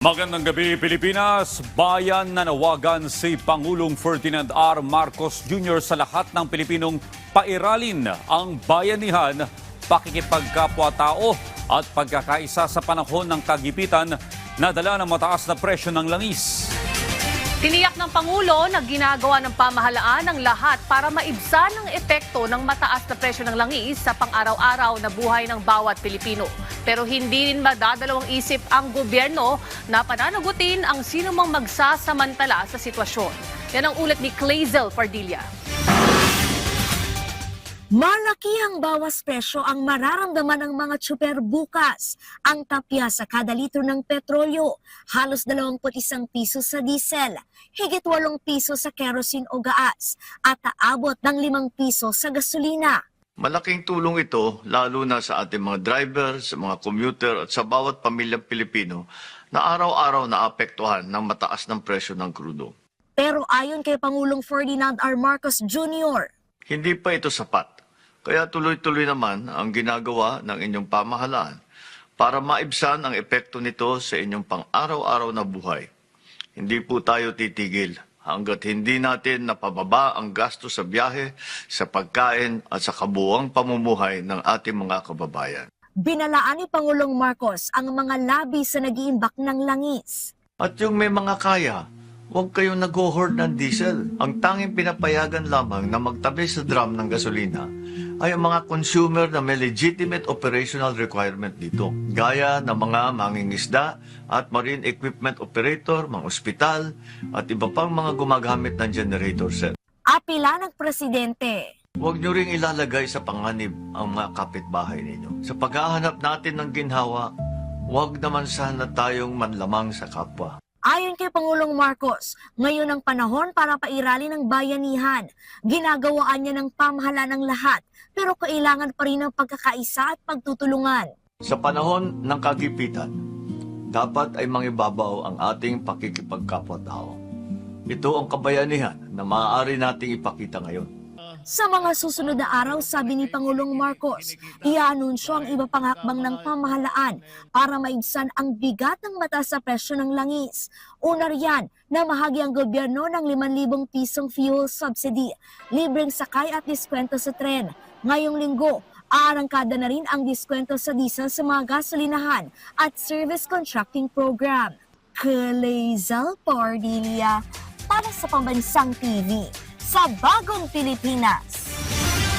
Magandang gabi, Pilipinas. Bayan nanawagan si Pangulong Ferdinand R. Marcos Jr. sa lahat ng Pilipinong pairalin ang bayanihan, pakikipagkapwa-tao at pagkakaisa sa panahon ng kagipitan na dala ng mataas na presyo ng langis. Tiniyak ng Pangulo na ginagawa ng pamahalaan ang lahat para maibsan ang epekto ng mataas na presyo ng langis sa pang-araw-araw na buhay ng bawat Pilipino. Pero hindi rin madadalawang isip ang gobyerno na pananagutin ang sinumang magsasamantala sa sitwasyon. Yan ang ulat ni Clazel Pardilla. Malaki ang bawas presyo ang mararamdaman ng mga tsuper bukas. Ang tapya sa kada litro ng petrolyo, halos 21 piso sa diesel, higit 8 piso sa kerosene o gaas, at aabot ng 5 piso sa gasolina. Malaking tulong ito lalo na sa ating mga driver, sa mga commuter at sa bawat pamilyang Pilipino na araw-araw naapektuhan ng mataas ng presyo ng krudo. Pero ayon kay Pangulong Ferdinand R. Marcos Jr., Hindi pa ito sapat. Kaya tuloy-tuloy naman ang ginagawa ng inyong pamahalaan para maibsan ang epekto nito sa inyong pang-araw-araw na buhay. Hindi po tayo titigil hanggat hindi natin napababa ang gasto sa biyahe, sa pagkain at sa kabuuang pamumuhay ng ating mga kababayan. binalaan ni Pangulong Marcos ang mga labi sa nag-iimbak ng langis. At yung may mga kaya, huwag kayong nag-hoard ng diesel. Ang tanging pinapayagan lamang na magtabi sa drum ng gasolina ay ang mga consumer na may legitimate operational requirement dito. Gaya ng mga mangingisda at marine equipment operator, mga ospital at iba pang mga gumagamit ng generator set. Apila ng Presidente. Huwag nyo ring ilalagay sa panganib ang mga kapitbahay ninyo. Sa paghahanap natin ng ginhawa, huwag naman sana tayong manlamang sa kapwa. Ayon kay Pangulong Marcos, ngayon ang panahon para pairalin ang bayanihan. Ginagawaan niya ng pamahalaan ng lahat, pero kailangan pa rin ang pagkakaisa at pagtutulungan. Sa panahon ng kagipitan, dapat ay mangibabaw ang ating pakikipagkapwa-tao. Ito ang kabayanihan na maaari nating ipakita ngayon. Sa mga susunod na araw, sabi ni Pangulong Marcos, iaanunsyo ang iba pang hakbang ng pamahalaan para maibsan ang bigat ng mataas sa presyo ng langis. Una riyan, na mahagi ang gobyerno ng 5,000 pisong fuel subsidy, libreng sakay at diskwento sa tren. Ngayong linggo, aarangkada na rin ang diskwento sa diesel sa mga gasolinahan at service contracting program. Clazel Pardilla para sa Pambansang TV sa Bagong Pilipinas.